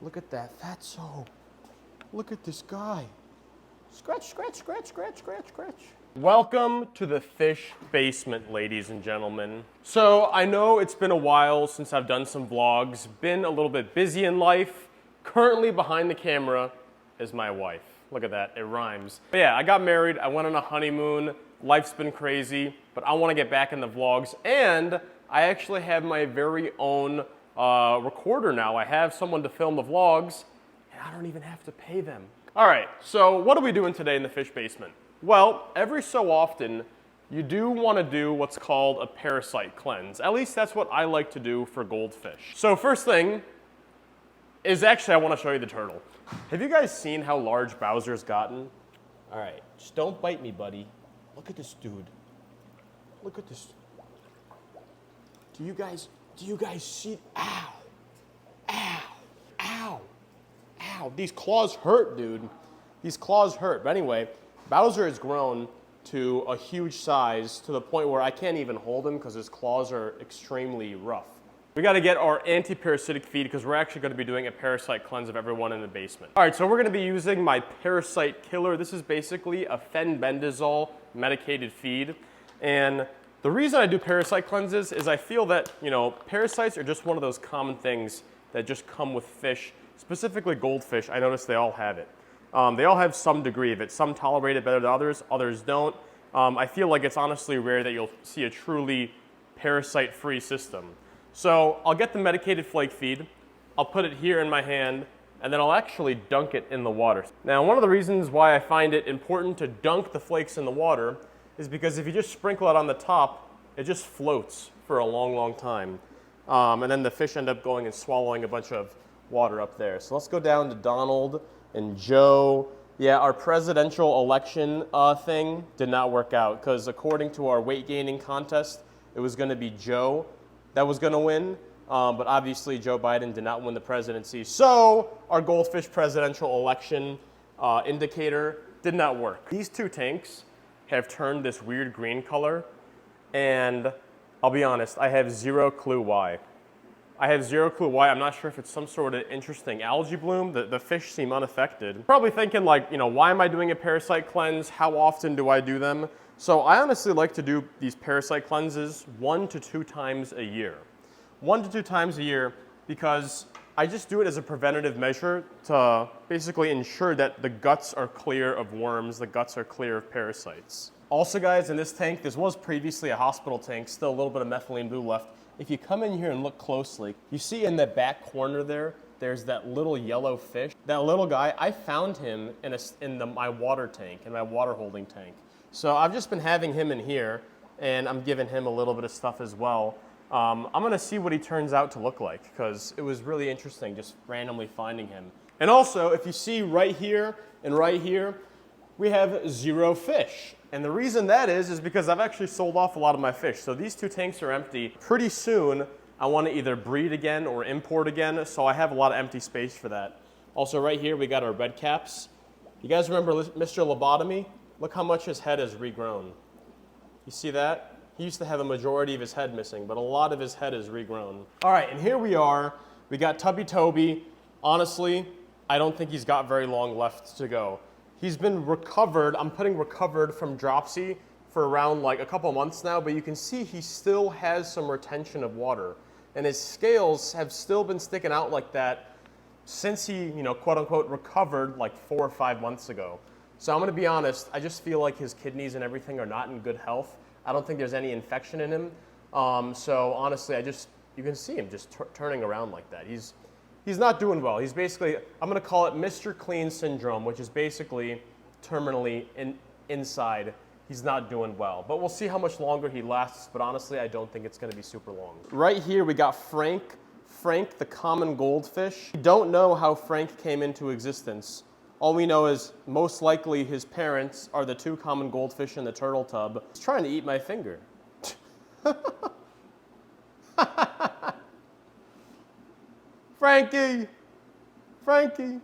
Look at that fatso. Look at this guy. Scratch, scratch, scratch, scratch, scratch, scratch. Welcome to the fish basement, ladies and gentlemen. So I know it's been a while since I've done some vlogs, been a little bit busy in life. Currently behind the camera is my wife. Look at that, it rhymes. But yeah, I got married, I went on a honeymoon, life's been crazy, but I wanna get back in the vlogs, and I actually have my very own recorder now. I have someone to film the vlogs, and I don't even have to pay them. All right, so what are we doing today in the fish basement? Well, every so often, you do want to do what's called a parasite cleanse. At least that's what I like to do for goldfish. So first thing is actually I want to show you the turtle. Have you guys seen how large Bowser's gotten? All right, just don't bite me, buddy. Look at this dude. Look at this. Do you guys see? Ow, ow, ow, ow. These claws hurt, dude. These claws hurt. But anyway, Bowser has grown to a huge size to the point where I can't even hold him because his claws are extremely rough. We got to get our anti-parasitic feed because we're actually going to be doing a parasite cleanse of everyone in the basement. All right, so we're going to be using my parasite killer. This is basically a fenbendazole medicated feed. And the reason I do parasite cleanses is I feel that, parasites are just one of those common things that just come with fish, specifically goldfish. I notice they all have it. They all have some degree of it. Some tolerate it better than others, others don't. I feel like it's honestly rare that you'll see a truly parasite-free system. So I'll get the medicated flake feed, I'll put it here in my hand, and then I'll actually dunk it in the water. Now, one of the reasons why I find it important to dunk the flakes in the water is because if you just sprinkle it on the top, it just floats for a long, long time. And then the fish end up going and swallowing a bunch of water up there. So let's go down to Donald and Joe. Yeah, our presidential election thing did not work out because according to our weight gaining contest, it was going to be Joe that was going to win. But obviously Joe Biden did not win the presidency. So our goldfish presidential election indicator did not work. These two tanks have turned this weird green color, and I'll be honest, I have zero clue why. I have zero clue why. I'm not sure if it's some sort of interesting algae bloom. The fish seem unaffected. Probably thinking like, why am I doing a parasite cleanse? How often do I do them? So I honestly like to do these parasite cleanses 1 to 2 times a year. 1 to 2 times a year because I just do it as a preventative measure to basically ensure that the guts are clear of worms, the guts are clear of parasites. Also guys, in this tank, this was previously a hospital tank, still a little bit of methylene blue left. If you come in here and look closely, you see in the back corner there, there's that little yellow fish. That little guy, I found him in my water tank, in my water holding tank. So I've just been having him in here, and I'm giving him a little bit of stuff as well. I'm gonna see what he turns out to look like, because it was really interesting just randomly finding him. And also, if you see right here and right here, we have 0 fish. And the reason that is because I've actually sold off a lot of my fish. So these 2 tanks are empty. Pretty soon, I want to either breed again or import again, so I have a lot of empty space for that. Also right here, we got our red caps. You guys remember Mr. Lobotomy? Look how much his head has regrown. You see that? He used to have a majority of his head missing, but a lot of his head is regrown. All right, and here we are. We got Tubby Toby. Honestly, I don't think he's got very long left to go. He's been recovered, I'm putting recovered from dropsy for around like a couple months now, but you can see he still has some retention of water. And his scales have still been sticking out like that since he, quote unquote, recovered like 4 or 5 months ago. So I'm gonna be honest, I just feel like his kidneys and everything are not in good health. I don't think there's any infection in him. So honestly, you can see him just turning around like that. He's not doing well. He's basically, I'm gonna call it Mr. Clean syndrome, which is basically terminally inside. He's not doing well. But we'll see how much longer he lasts, but honestly, I don't think it's gonna be super long. Right here, we got Frank. Frank, the common goldfish. We don't know how Frank came into existence. All we know is most likely his parents are the 2 common goldfish in the turtle tub. He's trying to eat my finger. Frankie! Frankie!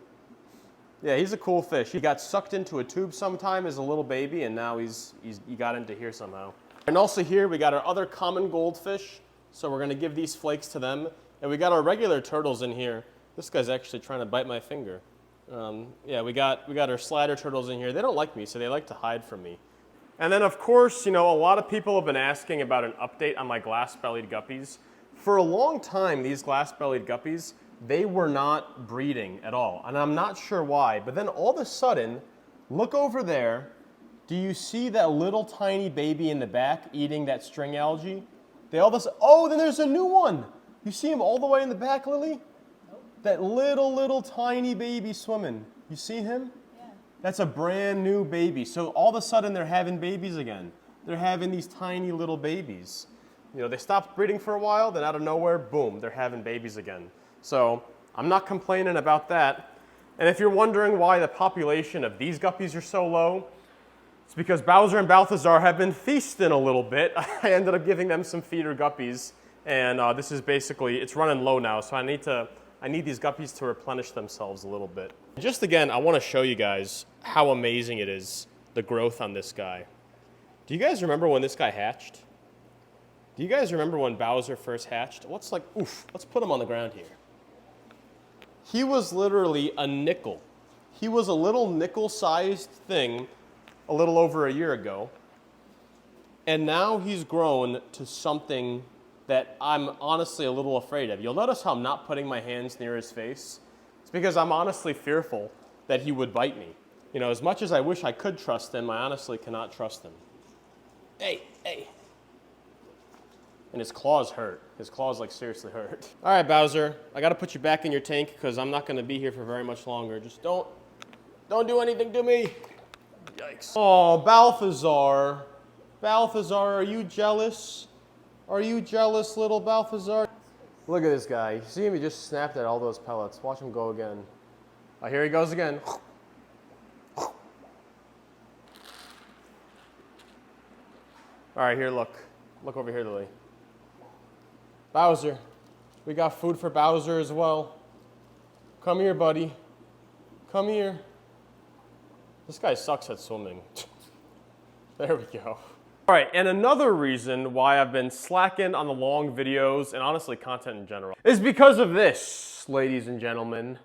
Yeah, he's a cool fish. He got sucked into a tube sometime as a little baby, and now he got into here somehow. And also here, we got our other common goldfish. So we're gonna give these flakes to them. And we got our regular turtles in here. This guy's actually trying to bite my finger. Yeah, we got our slider turtles in here. They don't like me, so they like to hide from me. And then, of course, you know, a lot of people have been asking about an update on my glass-bellied guppies. For a long time, these glass-bellied guppies, they were not breeding at all. And I'm not sure why, but then all of a sudden, look over there. Do you see that little tiny baby in the back eating that string algae? They all of a sudden, oh, then there's a new one. You see him all the way in the back, Lily? Nope. That little tiny baby swimming. You see him? Yeah. That's a brand new baby. So all of a sudden they're having babies again. They're having these tiny little babies. You know, they stopped breeding for a while, then out of nowhere, boom, they're having babies again. So I'm not complaining about that. And if you're wondering why the population of these guppies are so low, it's because Bowser and Balthazar have been feasting a little bit. I ended up giving them some feeder guppies, and this is basically, it's running low now, so I need these guppies to replenish themselves a little bit. Just again, I want to show you guys how amazing it is, the growth on this guy. Do you guys remember when this guy hatched? Do you guys remember when Bowser first hatched? Let's put him on the ground here. He was literally a nickel. He was a little nickel-sized thing a little over a year ago, and now he's grown to something that I'm honestly a little afraid of. You'll notice how I'm not putting my hands near his face. It's because I'm honestly fearful that he would bite me. You know, as much as I wish I could trust him, I honestly cannot trust him. Hey. And his claws hurt. His claws like seriously hurt. All right, Bowser, I gotta put you back in your tank because I'm not gonna be here for very much longer. Just don't do anything to me. Yikes. Oh, Balthazar. Balthazar, are you jealous? Are you jealous, little Balthazar? Look at this guy. You see him? He just snapped at all those pellets. Watch him go again. Oh, here he goes again. All right, here, look. Look over here, Lily. Bowser. We got food for Bowser as well. Come here, buddy. Come here. This guy sucks at swimming. There we go. All right, and another reason why I've been slacking on the long videos and honestly content in general is because of this, ladies and gentlemen.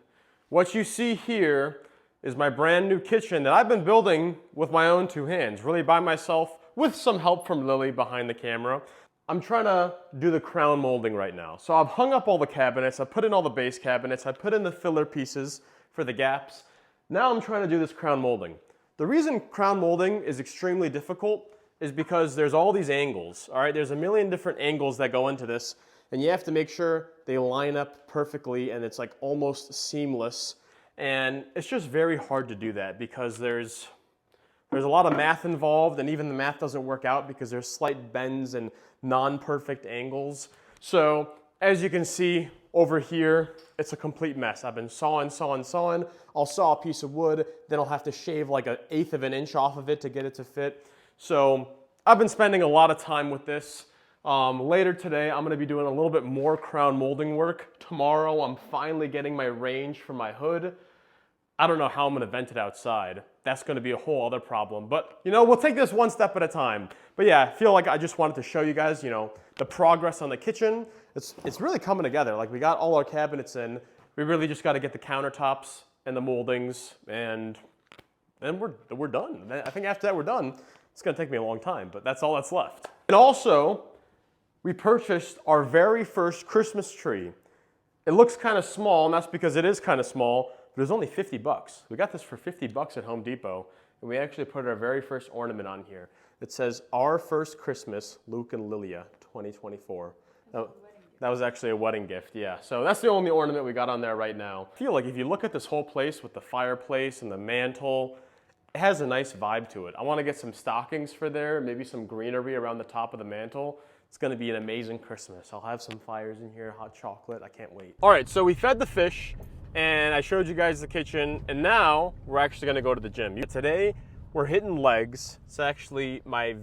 What you see here is my brand new kitchen that I've been building with my own two hands, really by myself with some help from Lily behind the camera. I'm trying to do the crown molding right now. So I've hung up all the cabinets, I put in all the base cabinets, I put in the filler pieces for the gaps. Now I'm trying to do this crown molding. The reason crown molding is extremely difficult is because there's all these angles, all right? There's a million different angles that go into this, and you have to make sure they line up perfectly and it's like almost seamless. And it's just very hard to do that because there's a lot of math involved, and even the math doesn't work out because there's slight bends and non-perfect angles. So as you can see over here, it's a complete mess. I've been sawing. I'll saw a piece of wood, then I'll have to shave like 1/8 of an inch off of it to get it to fit. So I've been spending a lot of time with this. Later today, I'm gonna be doing a little bit more crown molding work. Tomorrow, I'm finally getting my range for my hood. I don't know how I'm gonna vent it outside. That's gonna be a whole other problem. But, you know, we'll take this one step at a time. But yeah, I feel like I just wanted to show you guys, you know, the progress on the kitchen. It's really coming together. Like, we got all our cabinets in. We really just gotta get the countertops and the moldings, and then we're done. I think after that we're done. It's gonna take me a long time, but that's all that's left. And also, we purchased our very first Christmas tree. It looks kind of small, and that's because it is kind of small, but it was only 50 bucks. We got this for 50 bucks at Home Depot, and we actually put our very first ornament on here. It says, "Our First Christmas, Luke and Lilia, 2024. That was actually a wedding gift, yeah. So that's the only ornament we got on there right now. I feel like if you look at this whole place with the fireplace and the mantle, it has a nice vibe to it. I want to get some stockings for there, maybe some greenery around the top of the mantle. It's going to be an amazing Christmas. I'll have some fires in here, hot chocolate. I can't wait. All right, so we fed the fish, and I showed you guys the kitchen, and now we're actually going to go to the gym. Today, we're hitting legs. It's actually my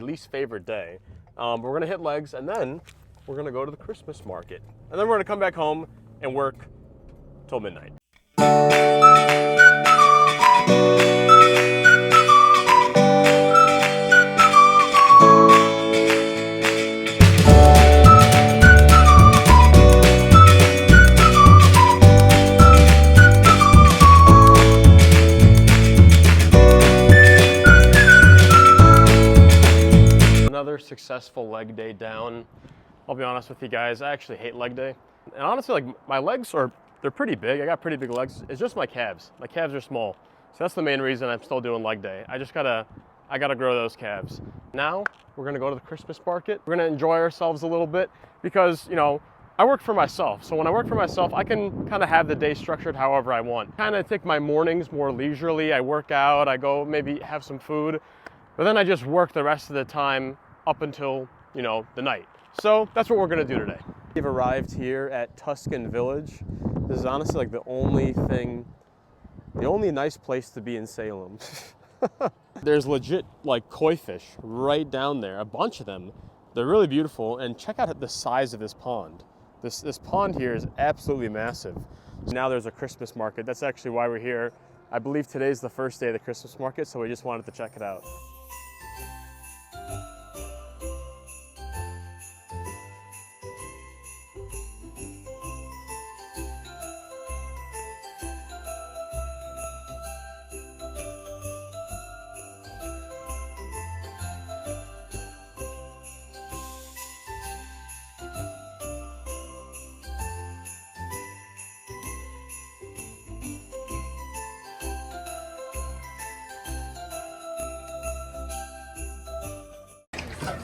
least favorite day. We're going to hit legs, and then we're going to go to the Christmas market. And then we're going to come back home and work till midnight. successful leg day down. I'll be honest with you guys, I actually hate leg day. And honestly, like my legs they're pretty big. I got pretty big legs. It's just my calves. My calves are small. So that's the main reason I'm still doing leg day. I gotta grow those calves. Now, we're gonna go to the Christmas market. We're gonna enjoy ourselves a little bit because, you know, I work for myself. So when I work for myself, I can kind of have the day structured however I want. Kind of take my mornings more leisurely. I work out, I go maybe have some food, but then I just work the rest of the time up until, you know, the night. So that's what we're gonna do today. We've arrived here at Tuscan Village. This is honestly like the only nice place to be in Salem. There's legit like koi fish right down there, a bunch of them. They're really beautiful, and check out the size of this pond. This pond here is absolutely massive. Now there's a Christmas market. That's actually why we're here. I believe today's the first day of the Christmas market, so we just wanted to check it out.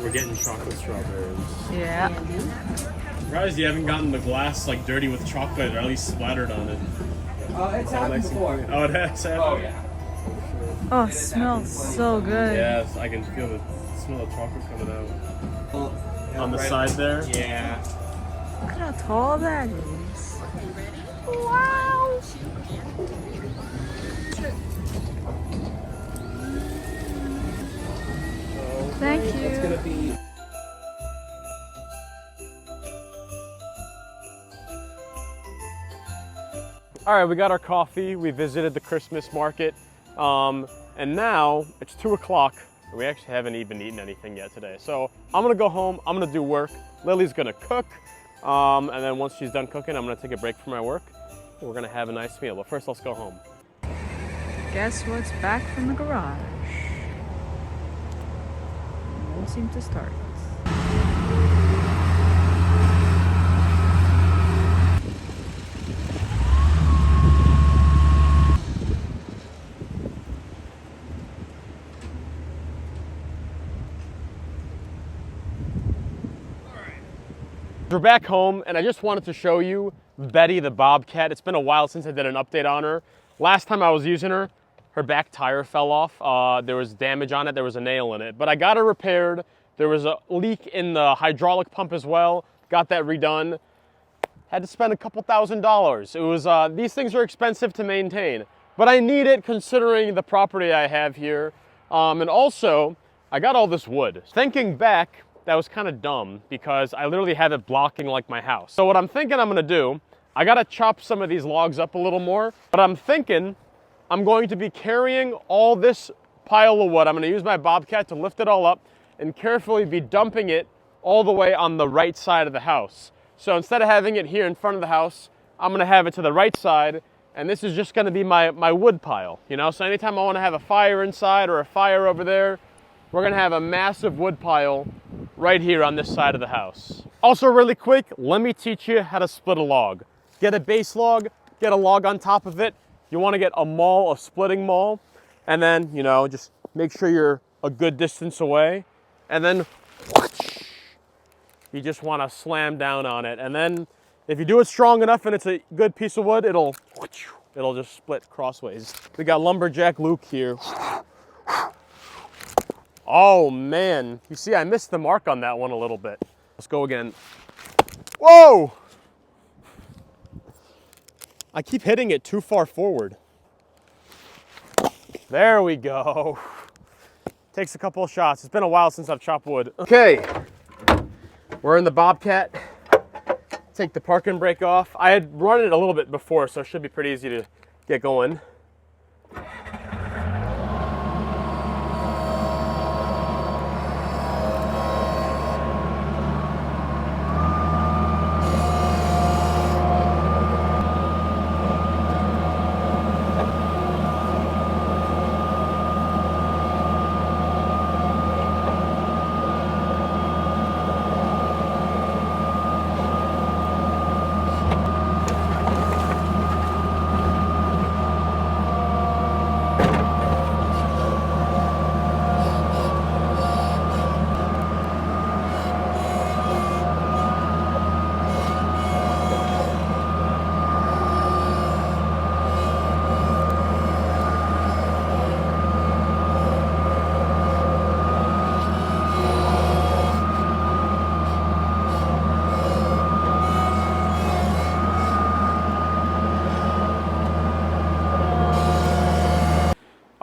We're getting chocolate strawberries. Yeah. Surprised you haven't gotten the glass like dirty with chocolate or at least splattered on it. It's happened before. Oh, it has? Oh, yeah. Oh, it smells so good. Yes, I can feel the smell of chocolate coming out. Well, On the side there? Yeah. Look at how tall that is. Wow. Thank you. It's gonna be. All right, we got our coffee. We visited the Christmas market. And now it's 2 o'clock. We actually haven't even eaten anything yet today. So I'm gonna go home, I'm gonna do work. Lily's gonna cook. And then once she's done cooking, I'm gonna take a break from my work. We're gonna have a nice meal, but first let's go home. Guess what's back from the garage? Won't seem to start. We're back home, and I just wanted to show you Betty the Bobcat. It's been a while since I did an update on her. Last time I was using her, her back tire fell off. There was damage on it, there was a nail in it. But I got her repaired. There was a leak in the hydraulic pump as well. Got that redone. Had to spend a couple $1,000s. It was, these things are expensive to maintain. But I need it considering the property I have here. And also, I got all this wood. Thinking back, that was kind of dumb because I literally have it blocking like my house. So what I'm thinking I'm gonna do, I gotta chop some of these logs up a little more, but I'm thinking I'm going to be carrying all this pile of wood. I'm gonna use my Bobcat to lift it all up and carefully be dumping it all the way on the right side of the house. So instead of having it here in front of the house, I'm gonna have it to the right side, and this is just gonna be my wood pile, you know? So anytime I wanna have a fire inside or a fire over there, we're gonna have a massive wood pile right here on this side of the house. Also really quick, let me teach you how to split a log. Get a base log, get a log on top of it. You wanna get a splitting maul, and then, you know, just make sure you're a good distance away, and then you just wanna slam down on it. And then if you do it strong enough and it's a good piece of wood, it'll just split crossways. We got Lumberjack Luke here. Oh man, you see I missed the mark on that one a little bit. Let's go again. Whoa! I keep hitting it too far forward. There we go. Takes a couple of shots. It's been a while since I've chopped wood. Okay, we're in the Bobcat. Take the parking brake off. I had run it a little bit before, so it should be pretty easy to get going.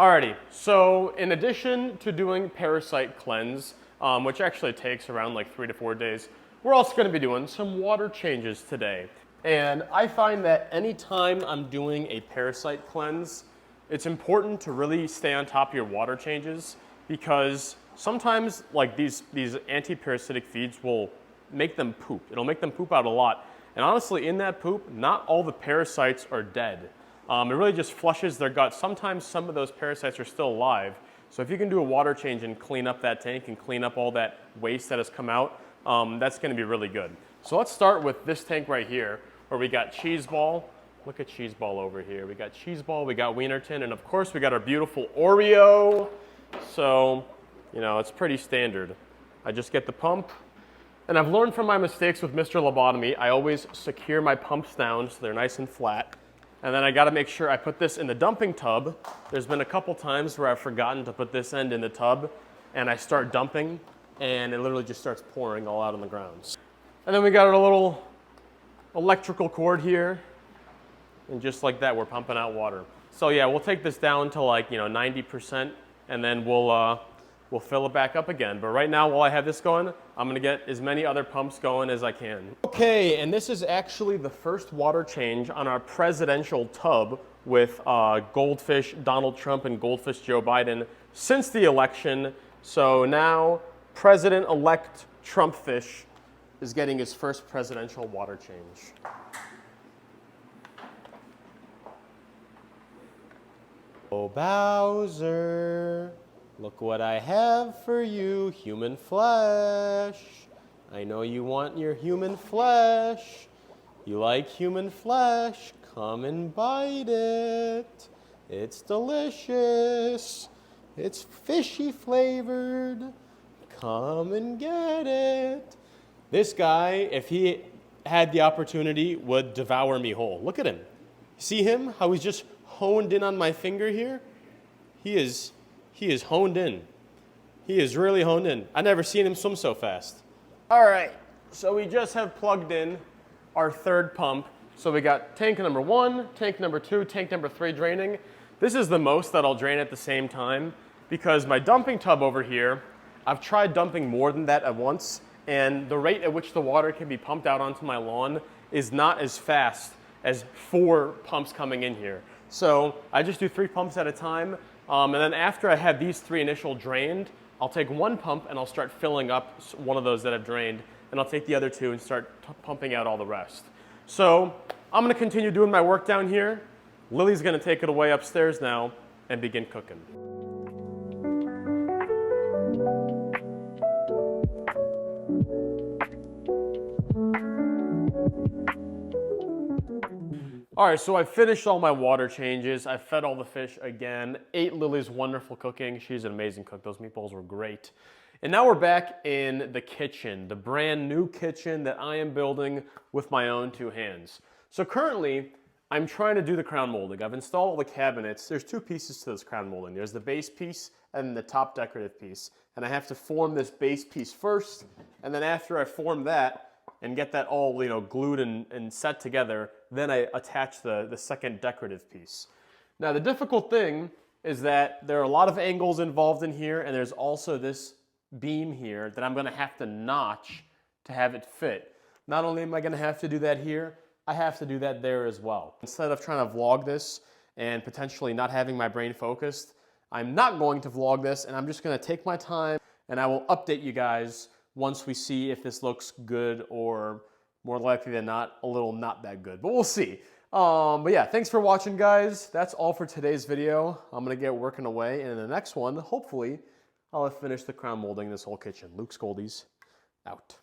Alrighty, so in addition to doing parasite cleanse, which actually takes around like 3 to 4 days, we're also going to be doing some water changes today. And I find that anytime I'm doing a parasite cleanse, it's important to really stay on top of your water changes, because sometimes like these anti-parasitic feeds will make them poop. It'll make them poop out a lot. And honestly, in that poop, not all the parasites are dead. It really just flushes their gut. Sometimes some of those parasites are still alive. So if you can do a water change and clean up that tank and clean up all that waste that has come out, that's going to be really good. So let's start with this tank right here, where we got Cheese Ball. Look at Cheese Ball over here. We got Cheese Ball, we got Wienerton, and of course we got our beautiful Oreo. So, you know, it's pretty standard. I just get the pump, and I've learned from my mistakes with Mr. Lobotomy, I always secure my pumps down so they're nice and flat. And then I gotta make sure I put this in the dumping tub. There's been a couple times where I've forgotten to put this end in the tub, and I start dumping, and it literally just starts pouring all out on the ground. And then we got our little electrical cord here, and just like that, we're pumping out water. So yeah, we'll take this down to like, 90%, and then we'll fill it back up again. But right now, while I have this going, I'm gonna get as many other pumps going as I can. Okay, and this is actually the first water change on our presidential tub with Goldfish Donald Trump and Goldfish Joe Biden since the election. So now President-elect Trump Fish is getting his first presidential water change. Oh, Bowser. Look what I have for you, human flesh. I know you want your human flesh. You like human flesh, come and bite it. It's delicious. It's fishy flavored. Come and get it. This guy, if he had the opportunity, would devour me whole. Look at him. See him? How he's just honed in on my finger here? He is honed in. He is really honed in. I've never seen him swim so fast. All right, so we just have plugged in our third pump. So we got tank number 1, tank number 2, tank number 3 draining. This is the most that I'll drain at the same time, because my dumping tub over here, I've tried dumping more than that at once, and the rate at which the water can be pumped out onto my lawn is not as fast as 4 pumps coming in here. So I just do 3 pumps at a time. And then after I have these 3 initial drained, I'll take 1 pump and I'll start filling up one of those that I've drained, and I'll take the other 2 and start pumping out all the rest. So I'm gonna continue doing my work down here. Lily's gonna take it away upstairs now and begin cooking. All right, so I finished all my water changes. I fed all the fish again, ate Lily's wonderful cooking. She's an amazing cook. Those meatballs were great. And now we're back in the kitchen, the brand new kitchen that I am building with my own 2 hands. So currently, I'm trying to do the crown molding. I've installed all the cabinets. There's 2 pieces to this crown molding. There's the base piece and the top decorative piece. And I have to form this base piece first, and then after I form that, and get that all glued and set together, then I attach the second decorative piece. Now the difficult thing is that there are a lot of angles involved in here, and there's also this beam here that I'm gonna have to notch to have it fit. Not only am I gonna have to do that here, I have to do that there as well. Instead of trying to vlog this and potentially not having my brain focused, I'm not going to vlog this, and I'm just gonna take my time, and I will update you guys once we see if this looks good, or more likely than not, a little not that good, but we'll see. But yeah, thanks for watching, guys. That's all for today's video. I'm gonna get working away, and in the next one, hopefully, I'll have finished the crown molding this whole kitchen. Luke Scoldies, out.